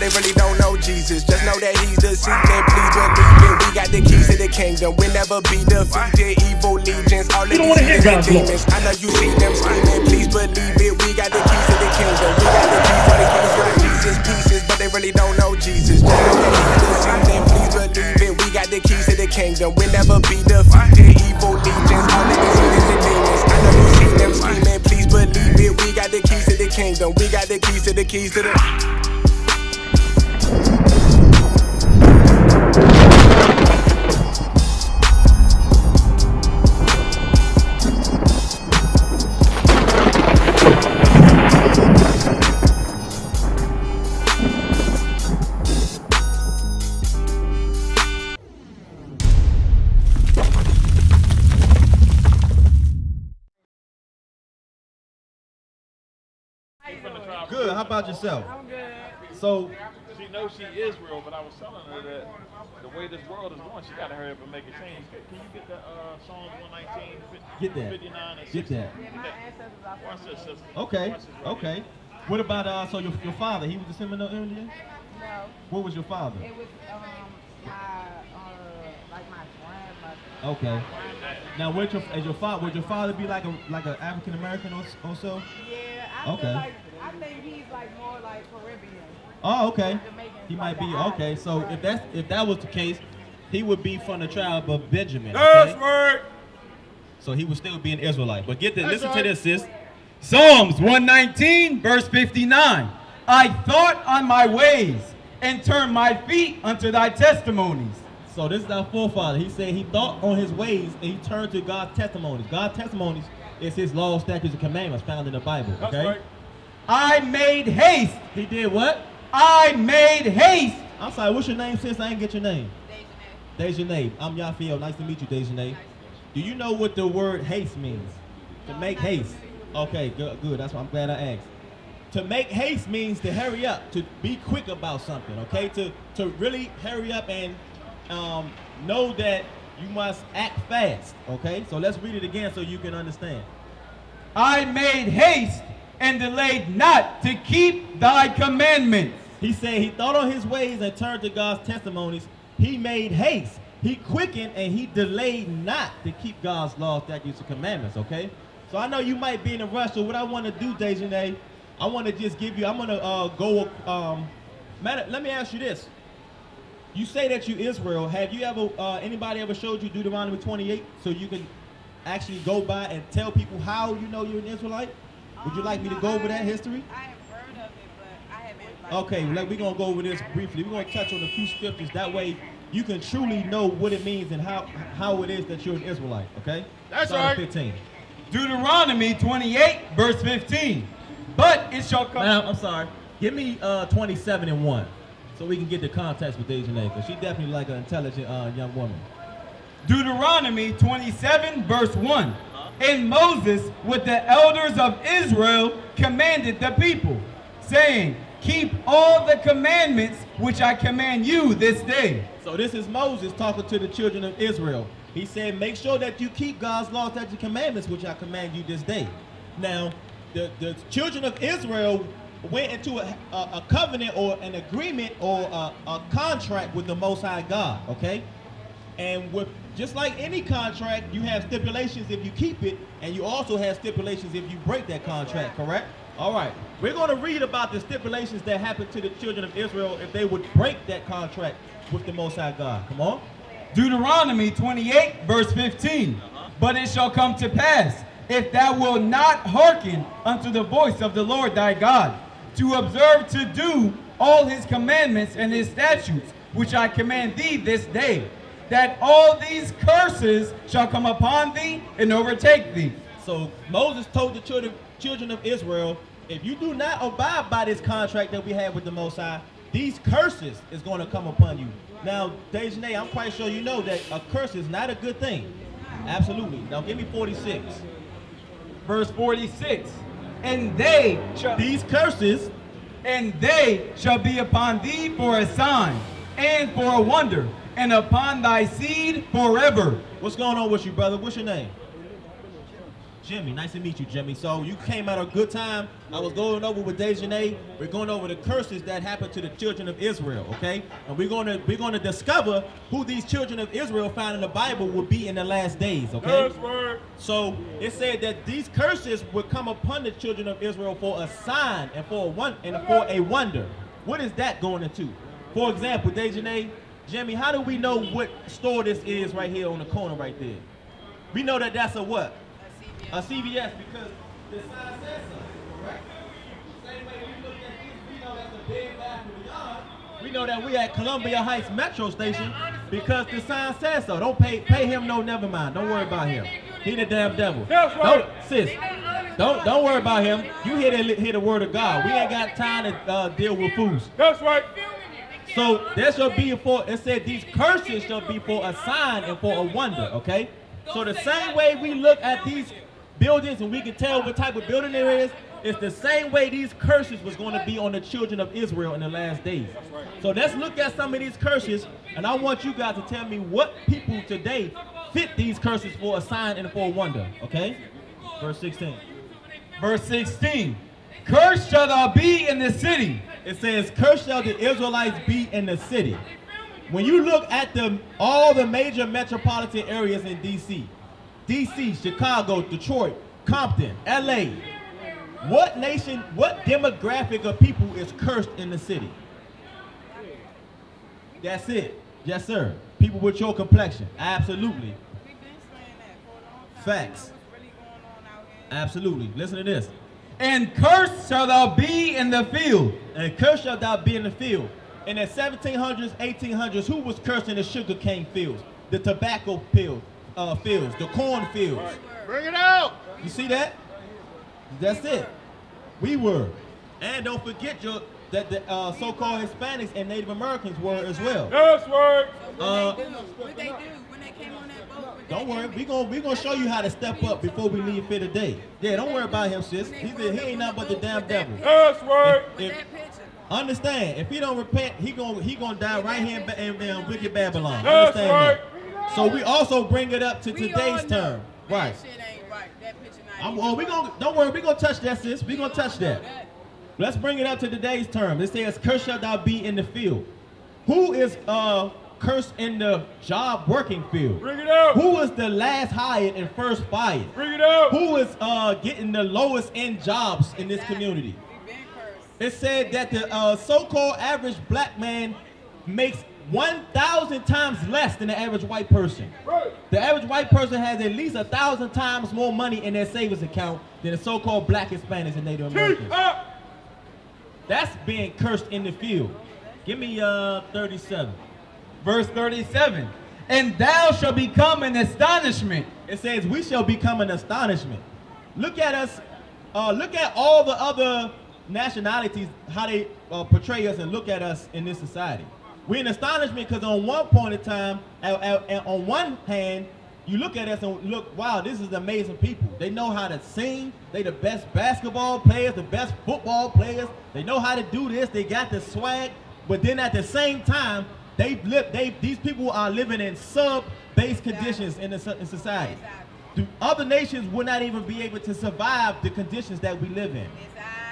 they really don't know Jesus. Just know that he's the seed, man, please believe it. We got the keys to the kingdom, we'll never be defeated. Evil legions, all of these demons. I know you see them scheming, please believe it. We got the keys to the kingdom, we got the keys for the kingdom. Jesus pieces, but they really don't know Jesus. Just know that he's the seed, man, please believe it. We got the keys to the kingdom, we'll never be defeated. Evil legions, all of these demons. I know you see them scheming, please believe it. We got the keys to the kingdom, we got the keys to the keys to the. Good. How about yourself? I'm good. So She knows she is real, but I was telling her that the way this world is going, she got to hurry up and make a change. Can you get the Psalms 119, Get that. 59, and 60? Get that. Yeah, my ancestors are Watch from this, sister. Okay. Watch this right Okay. here. What about so your father? He was a Seminole Indian? No, What was your father? it was like my grandmother. Okay. My grandmother. Now, would your father be like an African American or so? Yeah, I Okay. feel like I think he's like more like Caribbean. Oh, okay. Jamaican, He like might be the okay. island. So if that was the case, he would be from the tribe of Benjamin. That's Okay? right. So he would still be an Israelite. But get this. That's Listen right. to this, sis. Psalms 119, verse 59. I thought on my ways and turned my feet unto thy testimonies. So this is our forefather. He said he thought on his ways and he turned to God's testimonies. God's testimonies is his laws, statutes, and commandments found in the Bible. That's Okay. right. I made haste. He did what? I made haste. I'm sorry. What's your name, sis? I didn't get your name. Dejanay. Dejanay. I'm Yafiel. Nice to meet you, Dejanay. Do you know what the word haste means? To make haste. Okay, good, good. That's why I'm glad I asked. To make haste means to hurry up, to be quick about something, okay? To really hurry up and know that you must act fast, okay? So let's read it again so you can understand. I made haste and delayed not to keep thy commandments. He said he thought on his ways and turned to God's testimonies. He made haste. He quickened and he delayed not to keep God's laws, statutes, and commandments, okay? So I know you might be in a rush, so what I want to do, Dejanay, I want to just give you, I'm going to let me ask you this. You say that you Israel. Have you ever, anybody ever showed you Deuteronomy 28 so you can actually go by and tell people how you know you're an Israelite? Would you like me to go over that history? I have heard of it, but I haven't. Like, Okay, we're going to go over this briefly. We're going to touch on a few scriptures. That way you can truly know what it means and how it is that you're an Israelite, okay? That's Start at right. 15. Deuteronomy 28, verse 15. But it shall come. Now, I'm sorry. Give me 27 and 1 so we can get the context with Dejanay, because she definitely like an intelligent young woman. Deuteronomy 27, verse 1. And Moses with the elders of Israel commanded the people, saying, keep all the commandments which I command you this day. So this is Moses talking to the children of Israel. He said, make sure that you keep God's laws, statutes, and commandments, which I command you this day. Now, the children of Israel went into a covenant or an agreement or a contract with the Most High God, okay? And with just like any contract, you have stipulations if you keep it, and you also have stipulations if you break that contract, correct? All right, we're going to read about the stipulations that happened to the children of Israel if they would break that contract with the Most High God. Come on. Deuteronomy 28, verse 15. But it shall come to pass, if thou wilt not hearken unto the voice of the Lord thy God, to observe to do all his commandments and his statutes, which I command thee this day, that all these curses shall come upon thee and overtake thee. So Moses told the children of Israel, if you do not abide by this contract that we have with the Most High, these curses is going to come upon you. Now, Dejanay, I'm quite sure you know that a curse is not a good thing. Absolutely. Now give me 46. Verse 46. And they shall, These curses, and they shall be upon thee for a sign and for a wonder, and upon thy seed forever. what's going on with you, brother? What's your name? Jimmy, nice to meet you, Jimmy. So you came at a good time. I was going over with Dejanay. We're going over the curses that happened to the children of Israel, okay? And we're gonna discover who these children of Israel found in the Bible will be in the last days, okay? Yes, word. So it said that these curses would come upon the children of Israel for a sign and for a wonder. What is that going into? For example, Dejanay, Jimmy, how do we know what store this is right here on the corner right there? We know that that's a what? A CVS, because the sign says so, right? Same way we look at this, we know that's a big bathroom yard. We know that we at Columbia Heights Metro Station because the sign says so. Don't pay him no, never mind. Don't worry about him. He the damn devil. That's right. Don't worry about him. You hear the word of God. We ain't got time to deal with fools. That's right. So there shall be it said these curses shall be for a sign and for a wonder, okay? So the same way we look at these buildings and we can tell what type of building there is, it's the same way these curses was going to be on the children of Israel in the last days. So let's look at some of these curses, and I want you guys to tell me what people today fit these curses for a sign and for a wonder, okay? Verse 16. Verse 16. Cursed shall thou be in the city. It says, cursed shall the Israelites be in the city. When you look at all the major metropolitan areas in DC, Chicago, Detroit, Compton, LA, what demographic of people is cursed in the city? That's it. Yes, sir. People with your complexion. Absolutely. We've been saying that for a long time. Facts. What's really going on out here? Absolutely. Listen to this. And cursed shall thou be in the field. And cursed shall thou be in the field. In the 1700s, 1800s, who was cursed in the sugarcane fields, the tobacco fields, the corn fields? Bring it out. You see that? That's it. We were. And don't forget that the so-called Hispanics and Native Americans were as well. Yes, word. What they do when they came on that boat? Don't worry, we gonna show you how to step up before we leave here today. Yeah, don't worry about him, sis. He ain't nothing but the damn devil. Yes, word. With that picture. Understand, if he don't repent, he gonna die right here in wicked Babylon. That's Understand right. that. So we also bring it up to today's term. Right. That shit ain't right. That picture not Don't worry, we gonna touch that, sis. We gonna touch that. Let's bring it up to today's term. It says, cursed shall thou be in the field. Who is cursed in the job working field? Bring it out. Who is the last hired and first fired? Bring it out. Who is getting the lowest end jobs in this community? We've been cursed. It said that the so-called average black man makes 1,000 times less than the average white person. Right. The average white person has at least 1,000 times more money in their savings account than the so-called black Hispanics and Native Americans. That's being cursed in the field. Give me 37. Verse 37. And thou shalt become an astonishment. It says we shall become an astonishment. Look at us. Look at all the other nationalities, how they portray us and look at us in this society. We're in astonishment because on one point in time, on one hand, you look at us and look, wow, this is amazing people. They know how to sing. They the best basketball players, the best football players. They know how to do this. They got the swag. But then at the same time, these people are living in sub-base conditions in society. Other nations would not even be able to survive the conditions that we live in.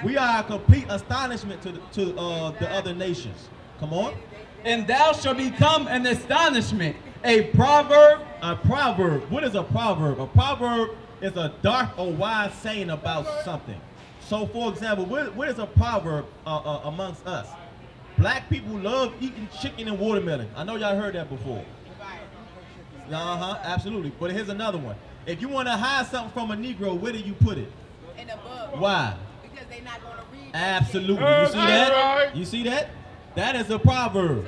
We are a complete astonishment to the other nations. Come on. And thou shalt become an astonishment. A proverb. A proverb. What is a proverb? A proverb is a dark or wise saying about something. So, for example, what is a proverb amongst us? Black people love eating chicken and watermelon. I know y'all heard that before. Absolutely. But here's another one. If you want to hide something from a Negro, where do you put it? In a book. Why? Because they're not going to read. Absolutely. You see that? You see that? That is a proverb.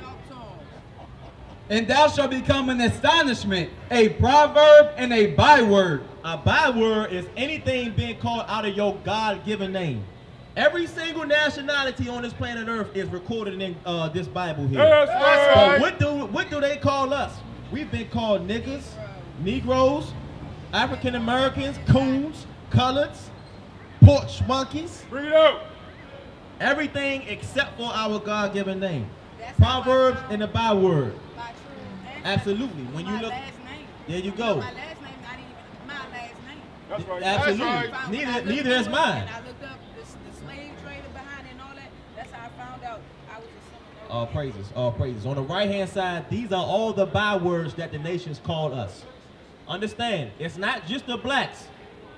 And thou shalt become an astonishment, a proverb and a byword. A byword is anything being called out of your God-given name. Every single nationality on this planet Earth is recorded in this Bible here. But what do they call us? We've been called niggas, Negroes, African Americans, coons, coloreds, porch monkeys. Bring it out. Everything except for our God-given name. Proverbs and the byword. Absolutely. When you look, there you go. My last name not even my last name. That's right. Absolutely. That's right. Neither is mine. And I looked up the slave trade behind it and all that. That's how I found out I was a son of All praises, all praises. On the right-hand side, these are all the bywords that the nations call us. Understand, it's not just the blacks.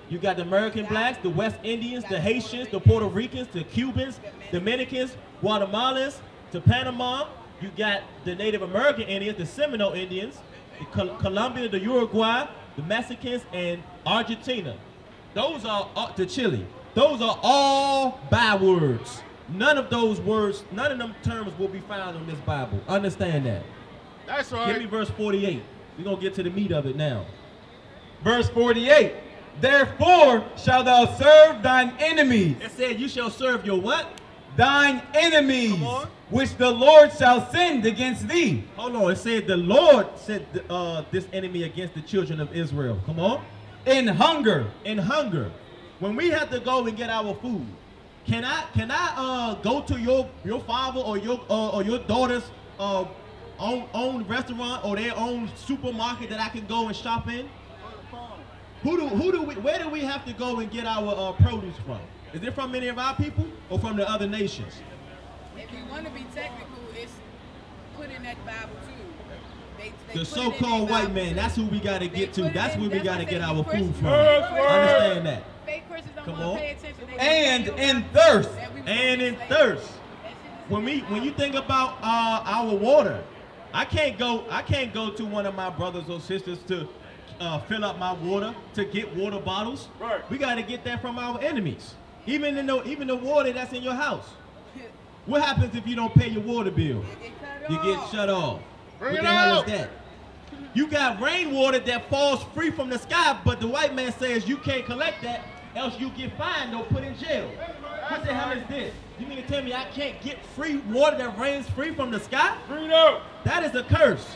You got the American blacks, the West Indians, the Haitians, the Puerto Ricans, the Cubans, Dominicans, Guatemalans, to Panama. You got the Native American Indians, the Seminole Indians, the Colombia, the Uruguay, the Mexicans, and Argentina. Those are to Chile. Those are all bywords. None of those words, none of them terms will be found in this Bible. Understand that. That's right. Give me verse 48. We're going to get to the meat of it now. Verse 48. Therefore shalt thou serve thine enemies. It said you shall serve your what? Thine enemies, Come on. which the Lord shall send against thee. Hold on. It said the Lord sent this enemy against the children of Israel. Come on. In hunger. In hunger. When we have to go and get our food, can I go to your father or your daughter's own restaurant or their own supermarket that I can go and shop in? Where do we have to go and get our produce from? Is it from any of our people or from the other nations? If you want to be technical, it's put in that Bible too. They The put it in so-called their white Bible, man, too. that's who we got to They get to. put it That's in- where we that's got to why I get say our you food Christians- from. That's right. Understand that. Fake Christians don't Come want on. to pay attention. They And want in thirst. that we was And in enslaved. thirst. That shit is When in the you Bible. think about our water, I can't go to one of my brothers or sisters to fill up my water, to get water bottles. Right. We got to get that from our enemies. Even the water that's in your house. What happens if you don't pay your water bill? You get shut off. Bring What it the hell out. is that? You got rainwater that falls free from the sky, but the white man says you can't collect that, else you get fined or put in jail. What the hell is this? You mean to tell me I can't get free water that rains free from the sky? Bring it out. That is a curse.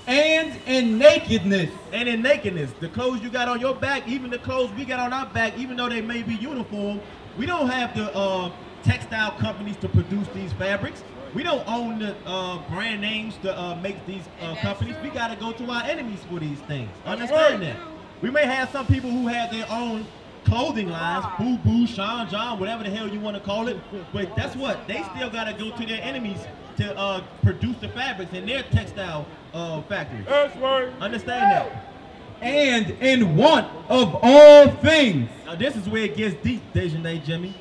And in nakedness. And in nakedness, the clothes you got on your back, even the clothes we got on our back, even though they may be uniform, we don't have the textile companies to produce these fabrics. We don't own the brand names to make these companies. We got to go to our enemies for these things. Understand that? We may have some people who have their own clothing lines, Boo Boo, Sean John, whatever the hell you want to call it. But that's what they still got to go to their enemies to produce the fabrics in their textile factories. That's right. Understand that? And in want of all things. Now this is where it gets deep, Dejanay Jimmy.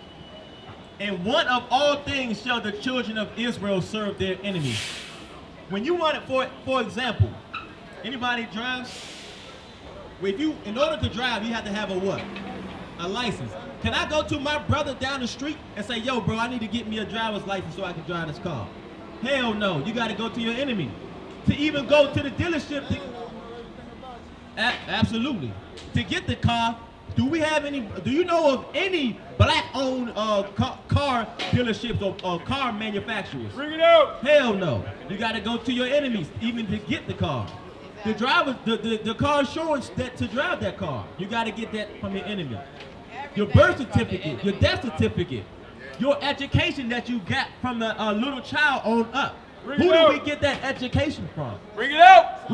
And one of all things shall the children of Israel serve their enemies. When you want it, for example, anybody drives? If you, in order to drive, you have to have a what? A license. Can I go to my brother down the street and say, yo, bro, I need to get me a driver's license so I can drive this car? Hell no. You got to go to your enemy. To even go to the dealership. Absolutely. To get the car, do you know of any black-owned car dealerships or car manufacturers? Bring it out. Hell no. You got to go to your enemies even to get the car. The driver, the car insurance to drive that car, you got to get that from your enemy. Your birth certificate, your death certificate, your education that you got from the little child on up. Bring Who it do out. we get that education from? Bring it out.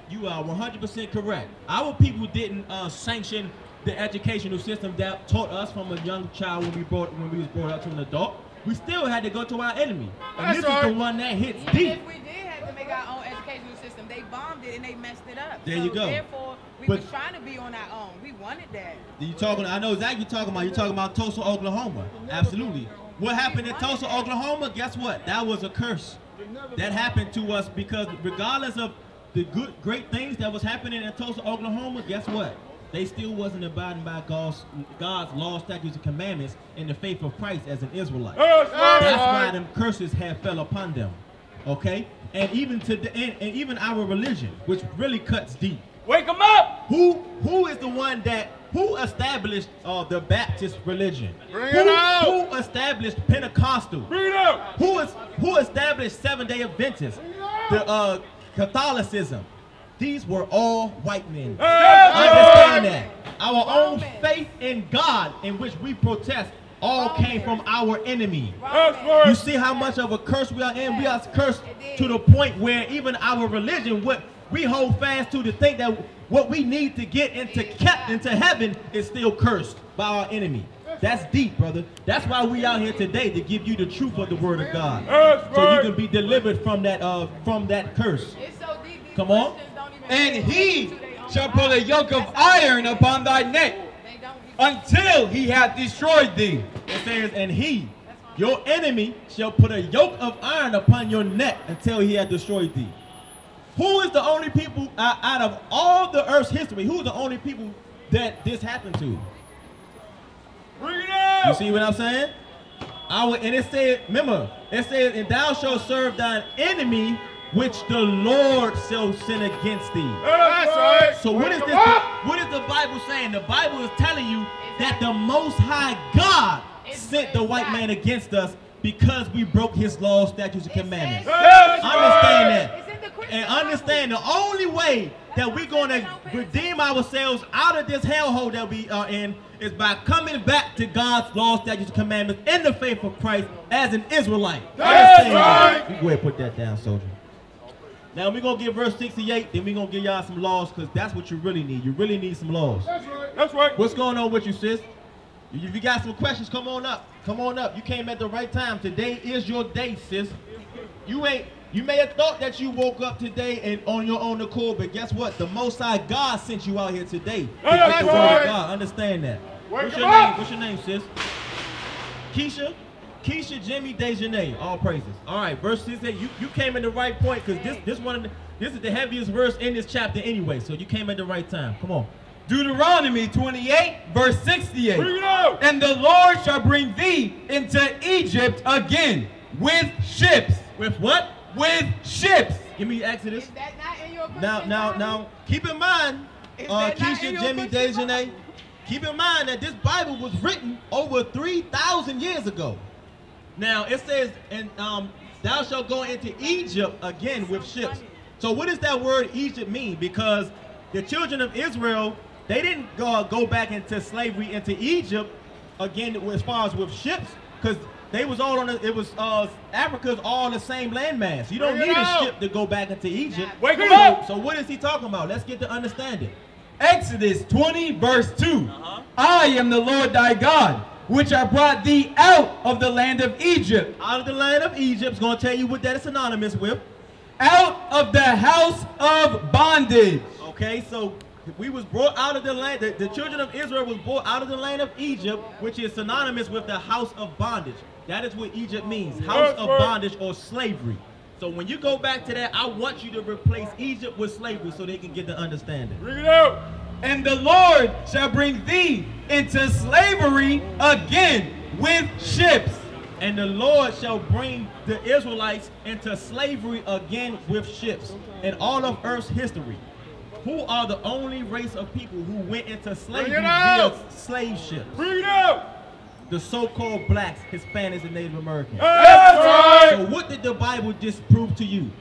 You are 100% correct. Our people didn't sanction the educational system that taught us from a young child when we was brought up to an adult. We still had to go to our enemy. And That's this is right. the one that hits Even deep. if we did have to make our own educational system, they bombed it and they messed it up. There you go. Therefore, we But- was trying to be on our own. We wanted that. I know exactly what you're talking about. You're talking about Tulsa, Oklahoma. Absolutely. What happened in Tulsa, Oklahoma? Guess what? That was a curse. That happened to us because regardless of the great things that was happening in Tulsa, Oklahoma, guess what? They still wasn't abiding by God's law, statutes, and commandments in the faith of Christ as an Israelite. That's right. That's why them curses have fell upon them. Okay? And even and even our religion, which really cuts deep. Wake them up. Who is the one who established the Baptist religion? Bring it out. Who established Pentecostal? Who established Seventh-day Adventists? The Catholicism. These were all white men. Understand that. Our own faith in God, in which we protest, all came from our enemy. You see how much of a curse we are in? We are cursed to the point where even our religion, what we hold fast to think that what we need to get into heaven is still cursed by our enemy. That's deep, brother. That's why we out here today, to give you the truth of the word of God, so you can be delivered from that curse. Come on. And he shall put a yoke of iron upon thy neck until he hath destroyed thee. It says, and he, your enemy, shall put a yoke of iron upon your neck until he hath destroyed thee. Who is the only people out of all the earth's history, who is the only people that this happened to? Bring it out! You see what I'm saying? And it said, remember, it says, and thou shalt serve thine enemy, which the Lord shall sin against thee. That's right. So what is this? What is the Bible saying? The Bible is telling you that the Most High God sent the white man against us because we broke his laws, statutes, and commandments. Understand that. And understand the only way that we're going to redeem ourselves out of this hellhole that we are in is by coming back to God's laws, statutes, and commandments in the faith of Christ as an Israelite. That's right. You go ahead and put that down, soldier. Now we're going to get verse 68, then we're going to give y'all some laws, because that's what you really need. You really need some laws. That's right. That's right. What's going on with you, sis? If you got some questions, come on up. Come on up. You came at the right time. Today is your day, sis. You may have thought that you woke up today and on your own accord, but guess what? The Most High God sent you out here today to get the word of God. Understand that. What's your name? What's your name, sis? Keisha? Keisha, Jimmy, Dejanay, all praises. All right, verse 68. You came in the right point, because this is the heaviest verse in this chapter anyway. So you came at the right time. Come on. Deuteronomy 28, verse 68. Bring it out. And the Lord shall bring thee into Egypt again with ships. With what? With ships. Give me Exodus. Is that not in your book? Now, keep in mind, Keisha, Jimmy, Dejanay, keep in mind that this Bible was written over 3,000 years ago. Now, it says, and thou shalt go into Egypt again with ships. So what does that word Egypt mean? Because the children of Israel, they didn't go back into slavery into Egypt again as far as with ships, because they was all on Africa's all the same landmass. You don't need a ship to go back into Egypt. Wake him up! So what is he talking about? Let's get to understanding. Exodus 20, verse 2. I am the Lord thy God, which I brought thee out of the land of Egypt. Out of the land of Egypt. It's going to tell you what that is synonymous with. Out of the house of bondage. Okay, so we was brought out of the land. The children of Israel was brought out of the land of Egypt, which is synonymous with the house of bondage. That is what Egypt means, house of bondage or slavery. So when you go back to that, I want you to replace Egypt with slavery so they can get the understanding. Bring it out. And the Lord shall bring thee into slavery again with ships. And the Lord shall bring the Israelites into slavery again with ships. In all of earth's history, who are the only race of people who went into slavery via slave ships? Bring it out. The so-called blacks, Hispanics, and Native Americans. That's right. So what did the Bible disprove to you?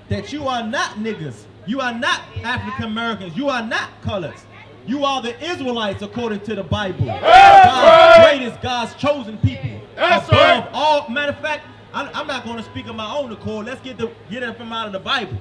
That you are not niggas. You are not African Americans. You are not colors. You are the Israelites according to the Bible. God's greatest, God's chosen people. That's above all. Matter of fact, I'm not going to speak on my own accord. Let's get it from out of the Bible.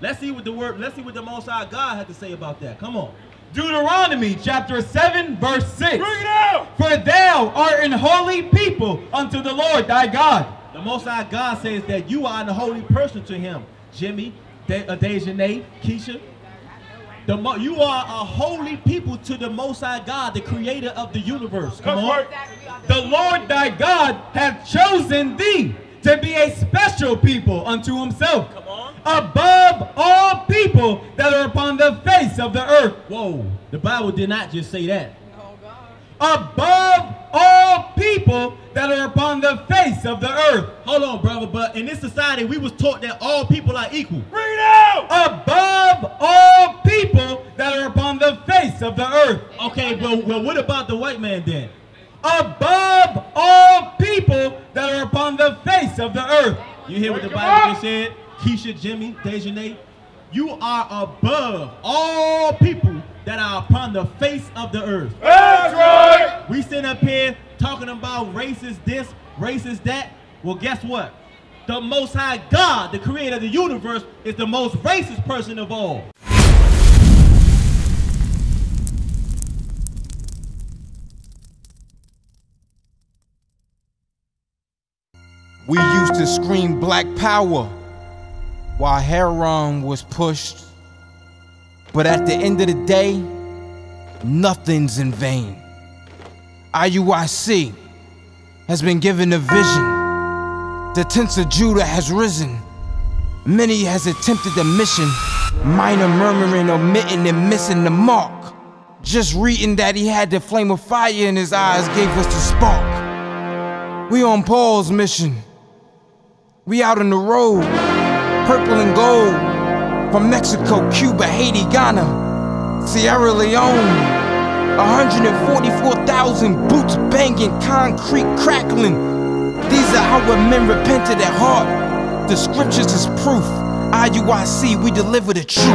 Let's see what the Most High God had to say about that. Come on. Deuteronomy chapter 7, verse 6. Bring it out. For thou art an holy people unto the Lord thy God. The Most High God says that you are an holy person to him. Jimmy, Dejanay, Keisha. You are a holy people to the Most High God, the creator of the universe. Come on. The Lord thy God hath chosen thee to be a special people unto himself. Come on. Above all people that are upon the face of the earth. Whoa, the Bible did not just say that. Oh, God. Above all people that are upon the face of the earth. Hold on, brother, but in this society, we was taught that all people are equal. Bring it out. Above all people that are upon the face of the earth. Okay, well, what about the white man then? above all people that are upon the face of the earth. You hear what the Bible just said? Keisha, Jimmy, Dejanay, you are above all people that are upon the face of the earth. That's right. We sit up here talking about racist this, racist that. Well, guess what? The Most High God, the creator of the universe, is the most racist person of all. We used to scream black power while heroin was pushed. But at the end of the day, nothing's in vain. IUIC has been given a vision. The tents of Judah has risen. Many has attempted the mission. Minor murmuring, omitting, and missing the mark. Just reading that he had the flame of fire in his eyes gave us the spark. We on Paul's mission. We out on the road, purple and gold. From Mexico, Cuba, Haiti, Ghana, Sierra Leone. 144,000 boots banging, concrete crackling. These are our men repented at heart. The scriptures is proof. IUIC, we deliver the truth.